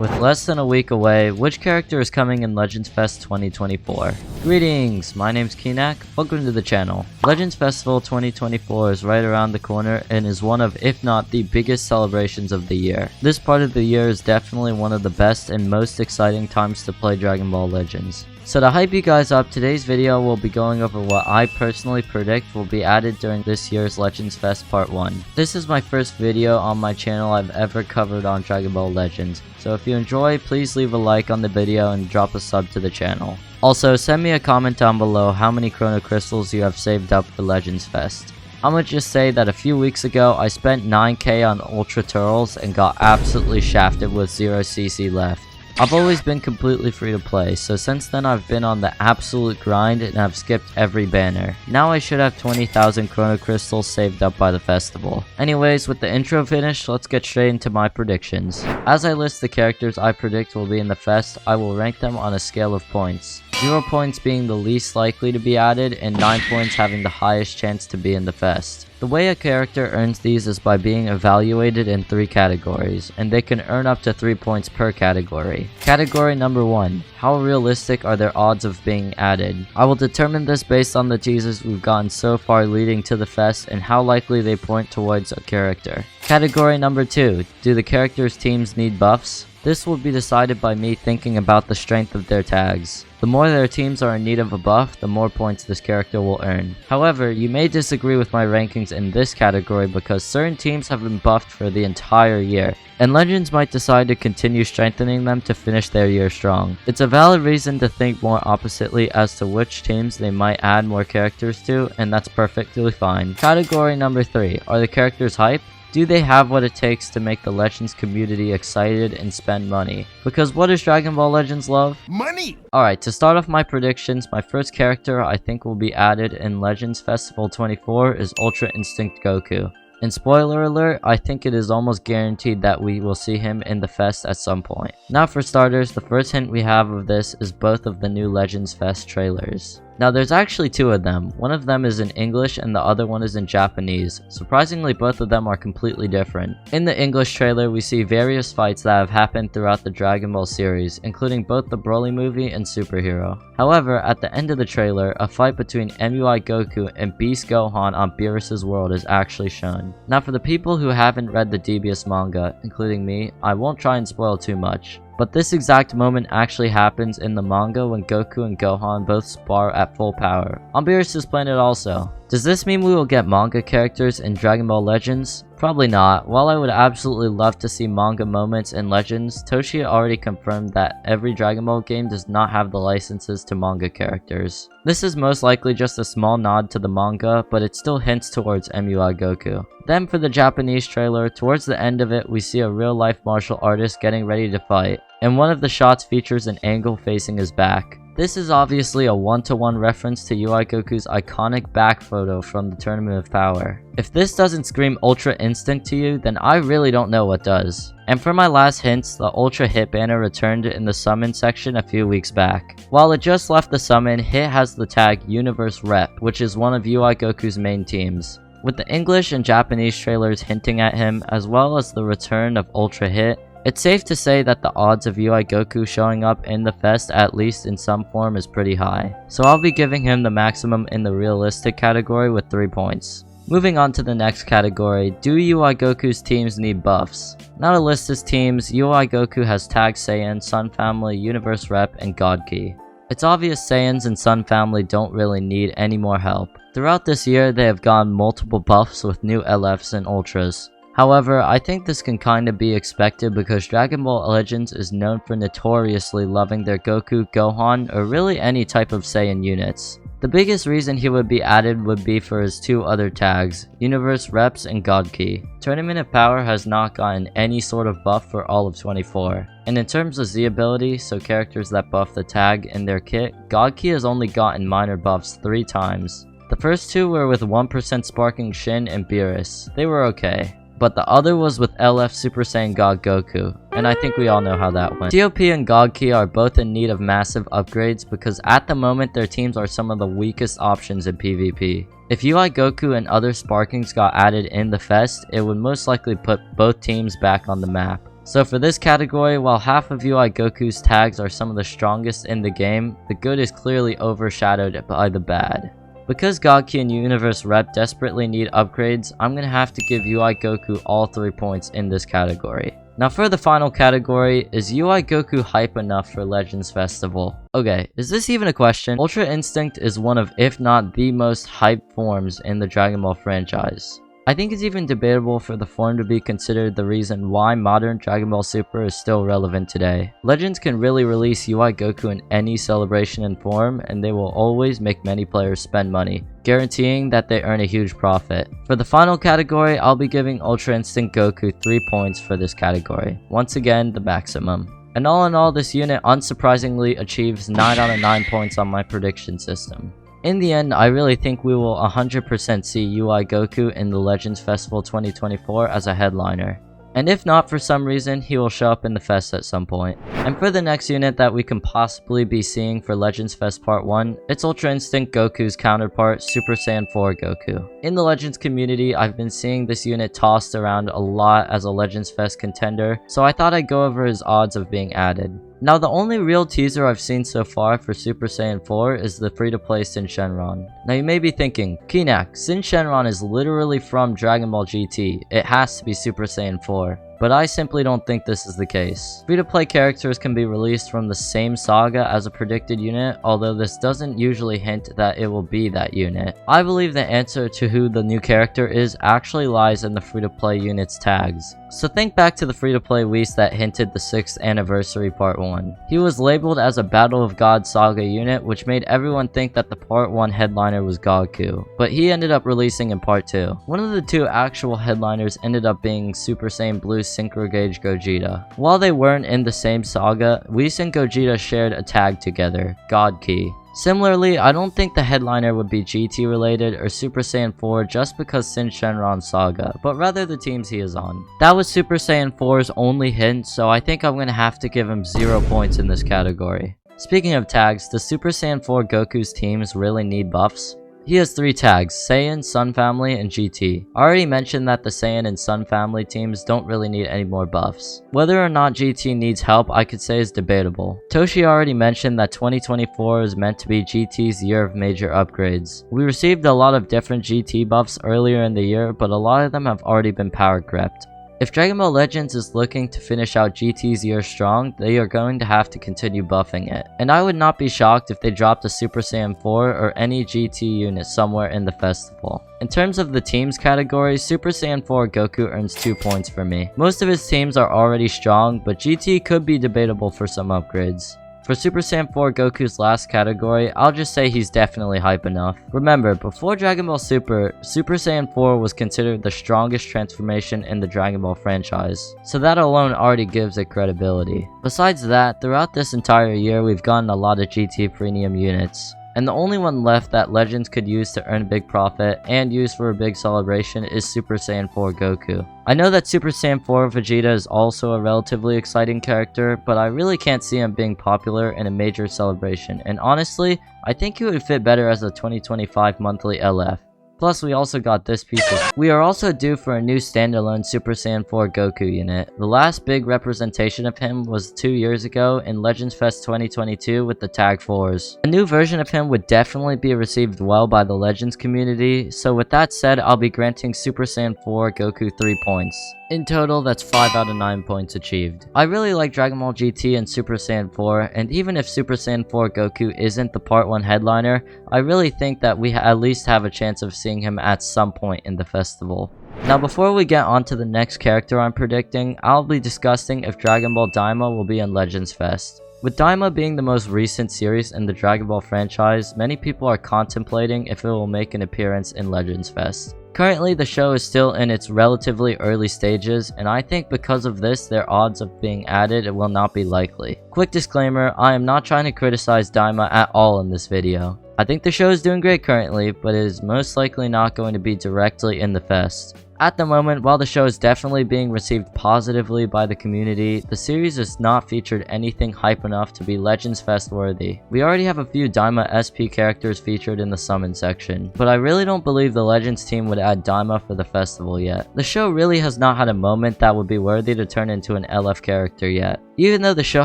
With less than a week away, which character is coming in Legends Fest 2024? Greetings, my name's Keenak, welcome to the channel. Legends Festival 2024 is right around the corner and is one of, if not the biggest celebrations of the year. This part of the year is definitely one of the best and most exciting times to play Dragon Ball Legends. So to hype you guys up, today's video will be going over what I personally predict will be added during this year's Legends Fest Part 1. This is my first video on my channel I've ever covered on Dragon Ball Legends, so if you enjoy, please leave a like on the video and drop a sub to the channel. Also, send me a comment down below how many Chrono Crystals you have saved up for Legends Fest. I'ma just say that a few weeks ago, I spent 9k on Ultra Turtles and got absolutely shafted with 0 CC left. I've always been completely free to play, so since then I've been on the absolute grind and I've skipped every banner. Now I should have 20,000 Chrono Crystals saved up by the festival. Anyways, with the intro finished, let's get straight into my predictions. As I list the characters I predict will be in the fest, I will rank them on a scale of points. 0 points being the least likely to be added, and 9 points having the highest chance to be in the fest. The way a character earns these is by being evaluated in 3 categories, and they can earn up to 3 points per category. Category number 1. How realistic are their odds of being added? I will determine this based on the teasers we've gotten so far leading to the fest and how likely they point towards a character. Category number 2. Do the characters' teams need buffs? This will be decided by me thinking about the strength of their tags. The more their teams are in need of a buff, the more points this character will earn. However, you may disagree with my rankings in this category because certain teams have been buffed for the entire year, and Legends might decide to continue strengthening them to finish their year strong. It's a valid reason to think more oppositely as to which teams they might add more characters to, and that's perfectly fine. Category number 3. Are the characters hype? Do they have what it takes to make the Legends community excited and spend money? Because what does Dragon Ball Legends love? Money! Alright, to start off my predictions, my first character I think will be added in Legends Festival 24 is Ultra Instinct Goku. And spoiler alert, I think it is almost guaranteed that we will see him in the fest at some point. Now for starters, the first hint we have of this is both of the new Legends Fest trailers. Now there's actually 2 of them. One of them is in English and the other one is in Japanese. Surprisingly, both of them are completely different. In the English trailer, we see various fights that have happened throughout the Dragon Ball series, including both the Broly movie and Superhero. However, at the end of the trailer, a fight between MUI Goku and Beast Gohan on Beerus' world is actually shown. Now for the people who haven't read the Debius manga, including me, I won't try and spoil too much. But this exact moment actually happens in the manga when Goku and Gohan both spar at full power, on Beerus' planet also. Does this mean we will get manga characters in Dragon Ball Legends? Probably not. While I would absolutely love to see manga moments in Legends, Toshi already confirmed that every Dragon Ball game does not have the licenses to manga characters. This is most likely just a small nod to the manga, but it still hints towards MUI Goku. Then for the Japanese trailer, towards the end of it we see a real-life martial artist getting ready to fight, and one of the shots features an angle facing his back. This is obviously a one-to-one reference to UI Goku's iconic back photo from the Tournament of Power. If this doesn't scream Ultra Instinct to you, then I really don't know what does. And for my last hints, the Ultra Hit banner returned in the summon section a few weeks back. While it just left the summon, Hit has the tag Universe Rep, which is one of UI Goku's main teams. With the English and Japanese trailers hinting at him, as well as the return of Ultra Hit, it's safe to say that the odds of UI Goku showing up in the fest at least in some form is pretty high. So I'll be giving him the maximum in the realistic category with 3 points. Moving on to the next category, do UI Goku's teams need buffs? Now to list his teams, UI Goku has Tag Saiyan, Sun Family, Universe Rep, and God Ki. It's obvious Saiyans and Sun Family don't really need any more help. Throughout this year, they have gotten multiple buffs with new LFs and Ultras. However, I think this can kinda be expected because Dragon Ball Legends is known for notoriously loving their Goku, Gohan, or really any type of Saiyan units. The biggest reason he would be added would be for his 2 other tags, Universe Reps and God Ki. Tournament of Power has not gotten any sort of buff for all of 24. And in terms of Z ability, so characters that buff the tag in their kit, God Ki has only gotten minor buffs 3 times. The first 2 were with 1% Sparking Shin and Beerus. They were okay. But the other was with LF Super Saiyan God Goku, and I think we all know how that went. TOP and God Ki are both in need of massive upgrades because at the moment their teams are some of the weakest options in PvP. If UI Goku and other Sparkings got added in the fest, it would most likely put both teams back on the map. So for this category, while half of UI Goku's tags are some of the strongest in the game, the good is clearly overshadowed by the bad. Because God Key and Universe Rep desperately need upgrades, I'm gonna have to give UI Goku all 3 points in this category. Now for the final category, is UI Goku hype enough for Legends Festival? Okay, is this even a question? Ultra Instinct is one of, if not the most hyped forms in the Dragon Ball franchise. I think it's even debatable for the form to be considered the reason why modern Dragon Ball Super is still relevant today. Legends can really release UI Goku in any celebration and form, and they will always make many players spend money, guaranteeing that they earn a huge profit. For the final category, I'll be giving Ultra Instinct Goku 3 points for this category. Once again, the maximum. And all in all, this unit unsurprisingly achieves 9 out of 9 points on my prediction system. In the end, I really think we will 100% see UI Goku in the Legends Festival 2024 as a headliner. And if not for some reason, he will show up in the fest at some point. And for the next unit that we can possibly be seeing for Legends Fest Part 1, it's Ultra Instinct Goku's counterpart, Super Saiyan 4 Goku. In the Legends community, I've been seeing this unit tossed around a lot as a Legends Fest contender, so I thought I'd go over his odds of being added. Now the only real teaser I've seen so far for Super Saiyan 4 is the free-to-play Sin Shenron. Now you may be thinking, Keenak, Sin Shenron is literally from Dragon Ball GT, it has to be Super Saiyan 4. But I simply don't think this is the case. Free-to-play characters can be released from the same saga as a predicted unit, although this doesn't usually hint that it will be that unit. I believe the answer to who the new character is actually lies in the free-to-play unit's tags. So think back to the free-to-play Whis that hinted the 6th anniversary Part 1. He was labeled as a Battle of God saga unit, which made everyone think that the Part 1 headliner was Goku, but he ended up releasing in Part 2. One of the 2 actual headliners ended up being Super Saiyan Blue Synchro Gauge Gogeta. While they weren't in the same saga, Whis and Gogeta shared a tag together, God Key. Similarly, I don't think the headliner would be GT related or Super Saiyan 4 just because Sin Shenron saga, but rather the teams he is on. That was Super Saiyan 4's only hint, so I think I'm gonna have to give him 0 points in this category. Speaking of tags, does Super Saiyan 4 Goku's teams really need buffs? He has 3 tags, Saiyan, Sun Family, and GT. I already mentioned that the Saiyan and Sun Family teams don't really need any more buffs. Whether or not GT needs help, I could say is debatable. Toshi already mentioned that 2024 is meant to be GT's year of major upgrades. We received a lot of different GT buffs earlier in the year, but a lot of them have already been power crept. If Dragon Ball Legends is looking to finish out GT's year strong, they are going to have to continue buffing it. And I would not be shocked if they dropped a Super Saiyan 4 or any GT unit somewhere in the festival. In terms of the teams category, Super Saiyan 4 Goku earns 2 points for me. Most of his teams are already strong, but GT could be debatable for some upgrades. For Super Saiyan 4 Goku's last category, I'll just say he's definitely hype enough. Remember, before Dragon Ball Super, Super Saiyan 4 was considered the strongest transformation in the Dragon Ball franchise, so that alone already gives it credibility. Besides that, throughout this entire year we've gotten a lot of GT premium units. And the only one left that Legends could use to earn a big profit and use for a big celebration is Super Saiyan 4 Goku. I know that Super Saiyan 4 Vegeta is also a relatively exciting character, but I really can't see him being popular in a major celebration, and honestly, I think he would fit better as a 2025 monthly LF. Plus, we also got this piece of... We are also due for a new standalone Super Saiyan 4 Goku unit. The last big representation of him was 2 years ago in Legends Fest 2022 with the Tag 4s. A new version of him would definitely be received well by the Legends community, so with that said, I'll be granting Super Saiyan 4 Goku 3 points. In total, that's 5 out of 9 points achieved. I really like Dragon Ball GT and Super Saiyan 4, and even if Super Saiyan 4 Goku isn't the Part 1 headliner, I really think that we at least have a chance of seeing him at some point in the festival. Now before we get on to the next character I'm predicting, I'll be discussing if Dragon Ball Daima will be in Legends Fest. With Daima being the most recent series in the Dragon Ball franchise, many people are contemplating if it will make an appearance in Legends Fest. Currently, the show is still in its relatively early stages, and I think because of this, their odds of being added will not be likely. Quick disclaimer, I am not trying to criticize Daima at all in this video. I think the show is doing great currently, but it is most likely not going to be directly in the fest. At the moment, while the show is definitely being received positively by the community, the series has not featured anything hype enough to be Legends Fest worthy. We already have a few Daima SP characters featured in the summon section, but I really don't believe the Legends team would add Daima for the festival yet. The show really has not had a moment that would be worthy to turn into an LF character yet. Even though the show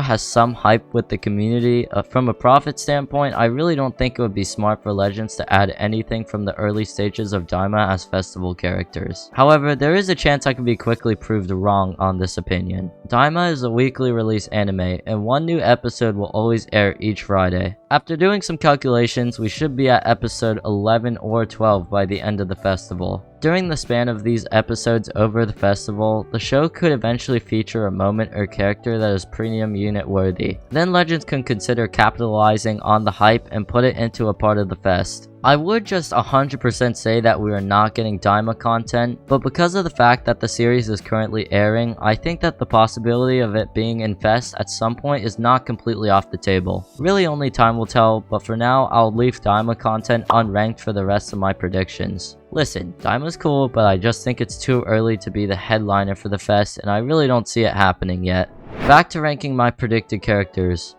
has some hype with the community, from a profit standpoint, I really don't think it would be smart for Legends to add anything from the early stages of Daima as festival characters. However, there is a chance I could be quickly proved wrong on this opinion. Daima is a weekly release anime, and one new episode will always air each Friday. After doing some calculations, we should be at episode 11 or 12 by the end of the festival. During the span of these episodes over the festival, the show could eventually feature a moment or character that is premium unit worthy. Then Legends can consider capitalizing on the hype and put it into a part of the fest. I would just 100% say that we are not getting Daima content, but because of the fact that the series is currently airing, I think that the possibility of it being in Fest at some point is not completely off the table. Really only time will tell, but for now I'll leave Daima content unranked for the rest of my predictions. Listen, Daima's cool, but I just think it's too early to be the headliner for the fest, and I really don't see it happening yet. Back to ranking my predicted characters.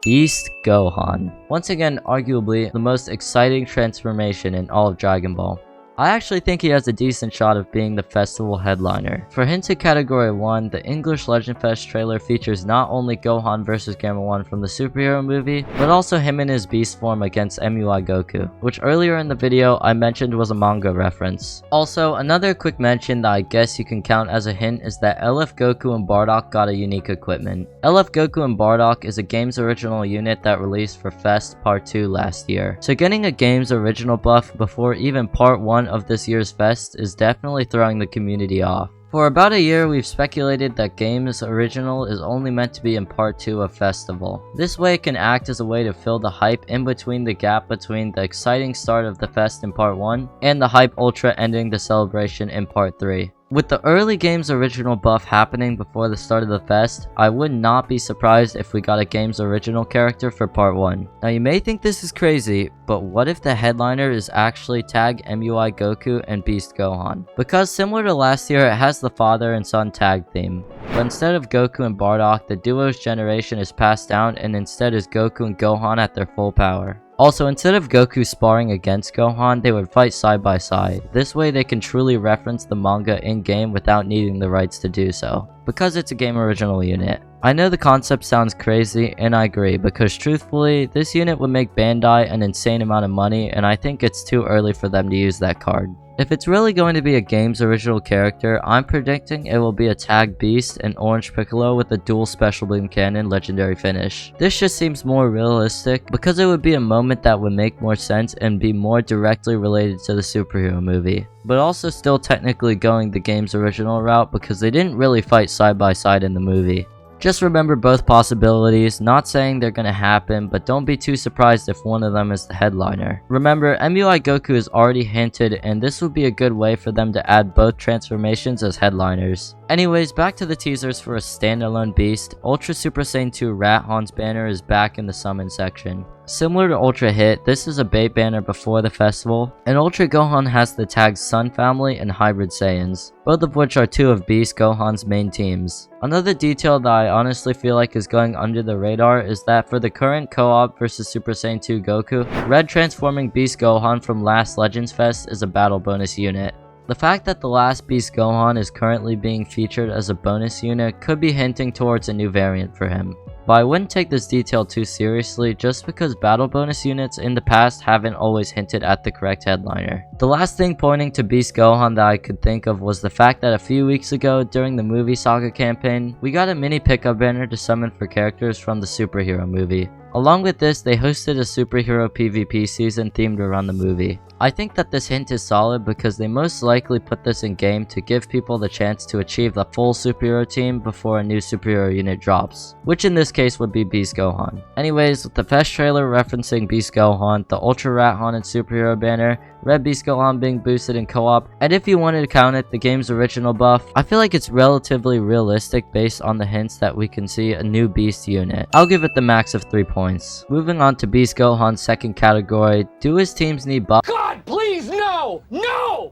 Beast Gohan. Once again, arguably the most exciting transformation in all of Dragon Ball. I actually think he has a decent shot of being the festival headliner. For hinted category 1, the English Legend Fest trailer features not only Gohan vs Gamma 1 from the superhero movie, but also him in his beast form against MUI Goku, which earlier in the video I mentioned was a manga reference. Also, another quick mention that I guess you can count as a hint is that LF Goku and Bardock got a unique equipment. LF Goku and Bardock is a game's original unit that released for Fest Part 2 last year, so getting a game's original buff before even Part 1 of this year's fest is definitely throwing the community off. For about a year, we've speculated that Game's original is only meant to be in Part 2 of Festival. This way it can act as a way to fill the hype in between the gap between the exciting start of the fest in Part 1 and the hype ultra ending the celebration in Part 3. With the early Game's original buff happening before the start of the fest, I would not be surprised if we got a Game's original character for Part 1. Now you may think this is crazy, but what if the headliner is actually tag MUI Goku and Beast Gohan? Because similar to last year, it has the father and son tag theme. But instead of Goku and Bardock, the duo's generation is passed down and instead is Goku and Gohan at their full power. Also, instead of Goku sparring against Gohan, they would fight side by side. This way they can truly reference the manga in-game without needing the rights to do so, because it's a game original unit. I know the concept sounds crazy, and I agree, because truthfully, this unit would make Bandai an insane amount of money, and I think it's too early for them to use that card. If it's really going to be a game's original character, I'm predicting it will be a Tag Beast and Orange Piccolo with a dual Special Beam Cannon legendary finish. This just seems more realistic because it would be a moment that would make more sense and be more directly related to the superhero movie, but also still technically going the game's original route because they didn't really fight side by side in the movie. Just remember both possibilities, not saying they're gonna happen, but don't be too surprised if one of them is the headliner. Remember, MUI Goku is already hinted, and this would be a good way for them to add both transformations as headliners. Anyways, back to the teasers for a standalone beast. Ultra Super Saiyan 2 Rat Han's banner is back in the summon section. Similar to Ultra Hit, this is a bait banner before the festival, and Ultra Gohan has the tags Sun Family and Hybrid Saiyans, both of which are two of Beast Gohan's main teams. Another detail that I honestly feel like is going under the radar is that for the current co-op vs Super Saiyan 2 Goku, Red transforming Beast Gohan from last Legends Fest is a battle bonus unit. The fact that the last Beast Gohan is currently being featured as a bonus unit could be hinting towards a new variant for him. But I wouldn't take this detail too seriously just because battle bonus units in the past haven't always hinted at the correct headliner. The last thing pointing to Beast Gohan that I could think of was the fact that a few weeks ago during the movie Saga campaign, we got a mini pickup banner to summon for characters from the superhero movie. Along with this, they hosted a superhero PvP season themed around the movie. I think that this hint is solid because they most likely put this in game to give people the chance to achieve the full superhero team before a new superhero unit drops, which in this case would be Beast Gohan. Anyways, with the Fest trailer referencing Beast Gohan, the Ultra Rat Han and superhero banner, Red Beast Gohan being boosted in co-op, and if you wanted to count it, the game's original buff, I feel like it's relatively realistic based on the hints that we can see a new Beast unit. I'll give it the max of 3 points. Moving on to Beast Gohan's second category, do his teams need buff? God, please, no! No!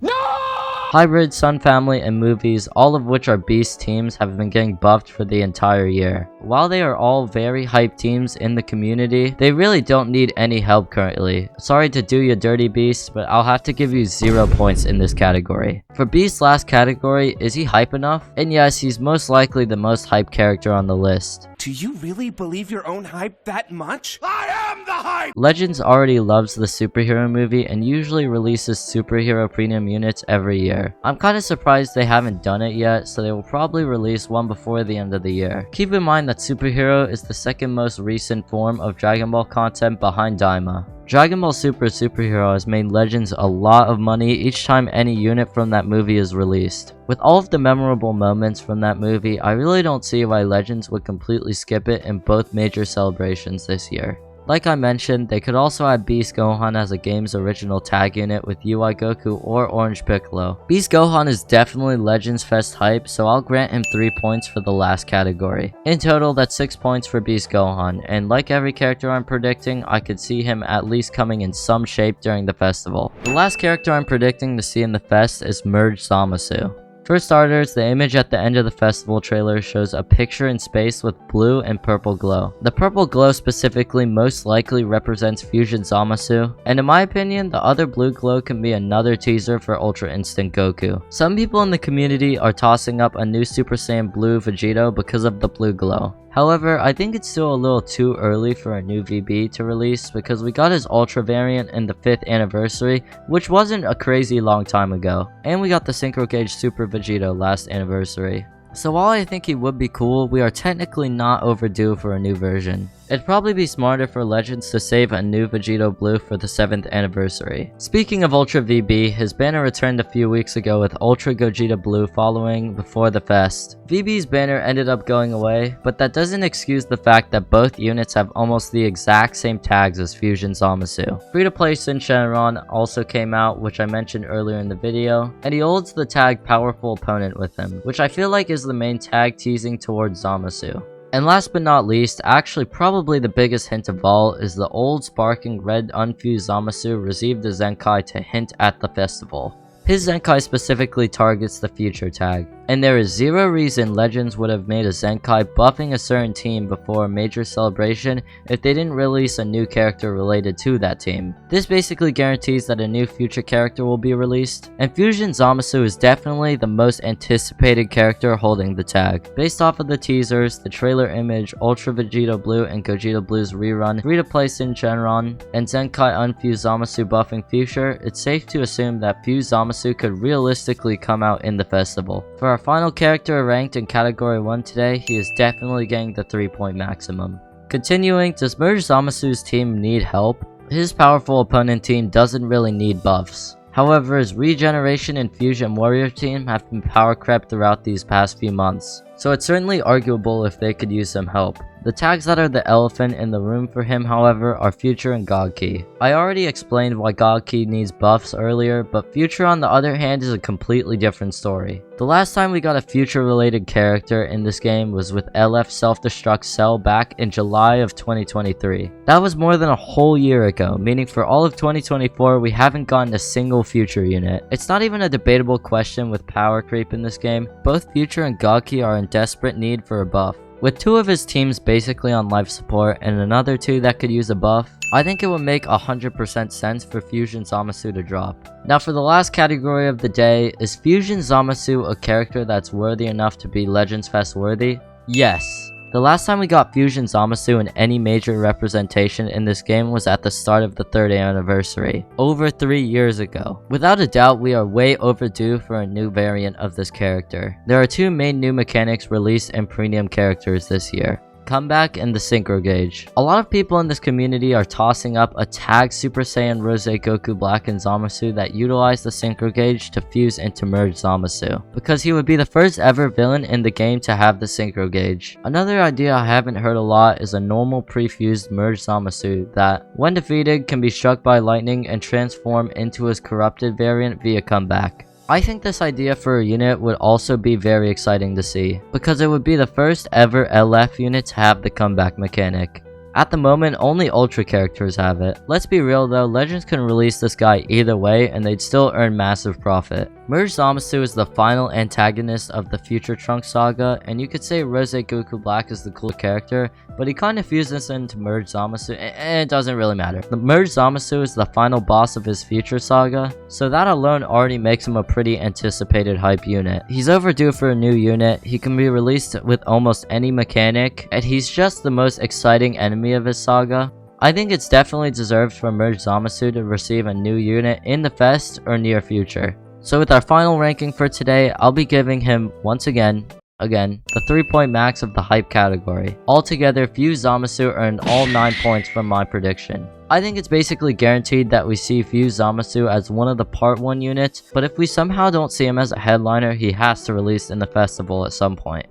No! Hybrid, Sun Family, and Movies, all of which are Beast teams, have been getting buffed for the entire year. While they are all very hyped teams in the community, they really don't need any help currently. Sorry to do you dirty, Beast, but I'll have to give you 0 points in this category. For Beast's last category, is he hype enough? And yes, he's most likely the most hyped character on the list. Do you really believe your own hype that much? I am the hype! Legends already loves the superhero movie and usually releases superhero premium units every year. I'm kinda surprised they haven't done it yet, so they will probably release one before the end of the year. Keep in mind that superhero is the second most recent form of Dragon Ball content behind Daima. Dragon Ball Super Superhero has made Legends a lot of money each time any unit from that movie is released. With all of the memorable moments from that movie, I really don't see why Legends would completely skip it in both major celebrations this year. Like I mentioned, they could also add Beast Gohan as a game's original tag unit with UI Goku or Orange Piccolo. Beast Gohan is definitely Legends Fest hype, so I'll grant him 3 points for the last category. In total, that's 6 points for Beast Gohan, and like every character I'm predicting, I could see him at least coming in some shape during the festival. The last character I'm predicting to see in the fest is Merge Zamasu. For starters, the image at the end of the festival trailer shows a picture in space with blue and purple glow. The purple glow specifically most likely represents Fusion Zamasu, and in my opinion, the other blue glow can be another teaser for Ultra Instinct Goku. Some people in the community are tossing up a new Super Saiyan Blue Vegito because of the blue glow. However, I think it's still a little too early for a new VB to release because we got his Ultra variant in the 5th anniversary, which wasn't a crazy long time ago, and we got the Synchro Gauge Super Vegito last anniversary. So while I think he would be cool, we are technically not overdue for a new version. It'd probably be smarter for Legends to save a new Vegito Blue for the 7th anniversary. Speaking of Ultra VB, his banner returned a few weeks ago with Ultra Gogeta Blue following before the fest. VB's banner ended up going away, but that doesn't excuse the fact that both units have almost the exact same tags as Fusion Zamasu. Free-to-play Sin Shenron also came out, which I mentioned earlier in the video, and he holds the tag Powerful Opponent with him, which I feel like is the main tag teasing towards Zamasu. And last but not least, actually probably the biggest hint of all, is the old sparking red unfused Zamasu received a Zenkai to hint at the festival. His Zenkai specifically targets the future tag, and there is 0 reason Legends would have made a Zenkai buffing a certain team before a major celebration if they didn't release a new character related to that team. This basically guarantees that a new future character will be released, and Fusion Zamasu is definitely the most anticipated character holding the tag. Based off of the teasers, the trailer image, Ultra Vegito Blue and Gogeta Blue's rerun, free-to-play Sin Shenron, and Zenkai unfused Zamasu buffing future, it's safe to assume that fused Zamasu could realistically come out in the festival. For our final character ranked in category 1 today, he is definitely getting the 3-point maximum. Continuing, does Merge Zamasu's team need help? His powerful opponent team doesn't really need buffs. However, his Regeneration and Fusion Warrior team have been power crept throughout these past few months, so it's certainly arguable if they could use some help. The tags that are the elephant in the room for him, however, are Future and God Key. I already explained why God Key needs buffs earlier, but Future on the other hand is a completely different story. The last time we got a Future related character in this game was with LF Self-Destruct Cell back in July of 2023. That was more than a whole year ago, meaning for all of 2024 we haven't gotten a single Future unit. It's not even a debatable question with power creep in this game. Both Future and God Key are in desperate need for a buff. With 2 of his teams basically on life support and another 2 that could use a buff, I think it would make 100% sense for Fusion Zamasu to drop. Now for the last category of the day, is Fusion Zamasu a character that's worthy enough to be Legends Fest worthy? Yes. The last time we got Fusion Zamasu in any major representation in this game was at the start of the 3rd anniversary, over 3 years ago. Without a doubt, we are way overdue for a new variant of this character. There are 2 main new mechanics released in premium characters this year: Comeback and the Synchro Gauge. A lot of people in this community are tossing up a tag Super Saiyan Rose Goku Black and Zamasu that utilize the Synchro Gauge to fuse into Merge Zamasu, because he would be the first ever villain in the game to have the Synchro Gauge. Another idea I haven't heard a lot is a normal pre-fused Merge Zamasu that, when defeated, can be struck by lightning and transform into his corrupted variant via Comeback. I think this idea for a unit would also be very exciting to see, because it would be the first ever LF unit to have the comeback mechanic. At the moment, only Ultra characters have it. Let's be real though, Legends can release this guy either way and they'd still earn massive profit. Merge Zamasu is the final antagonist of the Future Trunks saga, and you could say Rose Goku Black is the cool character, but he kind of fuses into Merge Zamasu, and it doesn't really matter. The Merge Zamasu is the final boss of his Future saga, so that alone already makes him a pretty anticipated hype unit. He's overdue for a new unit, he can be released with almost any mechanic, and he's just the most exciting enemy of his saga. I think it's definitely deserved for Merge Zamasu to receive a new unit in the fest or near future. So with our final ranking for today, I'll be giving him, once again, the 3-point max of the hype category. Altogether, Fuse Zamasu earned all 9 points from my prediction. I think it's basically guaranteed that we see Fuse Zamasu as one of the Part 1 units, but if we somehow don't see him as a headliner, he has to release in the festival at some point.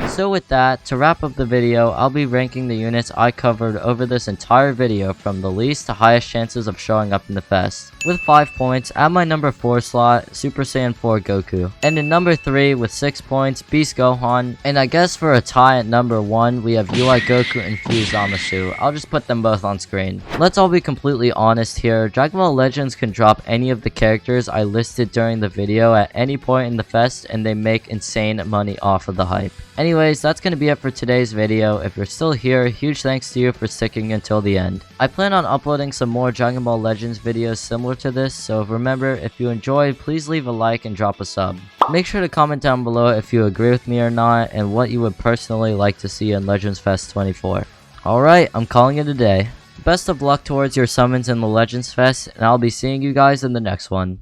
So with that, to wrap up the video, I'll be ranking the units I covered over this entire video from the least to highest chances of showing up in the fest. With 5 points, at my number 4 slot, Super Saiyan 4 Goku. And in number 3 with 6 points, Beast Gohan. And I guess for a tie at number 1, we have UI Goku and Fuse Zamasu. I'll just put them both on screen. Let's all be completely honest here, Dragon Ball Legends can drop any of the characters I listed during the video at any point in the fest and they make insane money off of the hype. Anyways, that's going to be it for today's video. If you're still here, huge thanks to you for sticking until the end. I plan on uploading some more Dragon Ball Legends videos similar to this, so remember, if you enjoyed, please leave a like and drop a sub. Make sure to comment down below if you agree with me or not, and what you would personally like to see in Legends Fest 24. Alright, I'm calling it a day. Best of luck towards your summons in the Legends Fest, and I'll be seeing you guys in the next one.